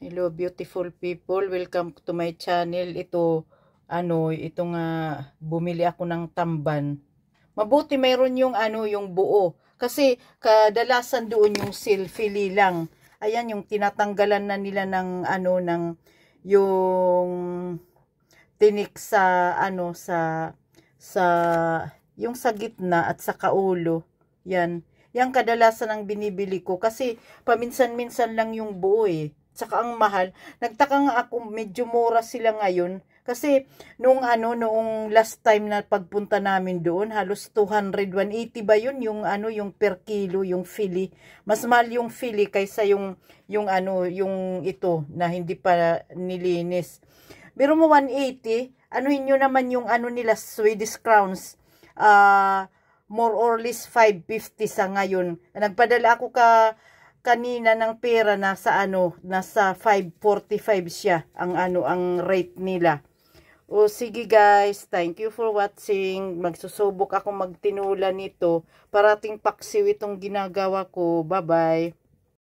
Hello beautiful people, welcome to my channel. Ito bumili ako ng tamban. Mabuti mayroon yung yung buo. Kasi kadalasan doon yung silfili lang. Ayan yung tinatanggalan na nila ng yung tinik sa sa yung sa gitna at sa kaulo. Yan. Yan kadalasan ang binibili ko kasi paminsan-minsan lang yung buo eh. Tsaka ang mahal. Nagtaka nga ako, medyo mura sila ngayon. Kasi noong last time na pagpunta namin doon, halos 200, 180 ba yun? Yung per kilo, yung fili. Mas mahal yung fili kaysa yung ito na hindi pa nilinis. Pero mo 180, anuhin nyo naman yung nila, Swedish crowns. More or less 550 sa ngayon. Nagpadala ako kanina ng pera nasa 545 siya ang rate nila. O sige guys, thank you for watching. Magsusubok ako magtinula nito. Parating paksiw itong ginagawa ko. Bye bye.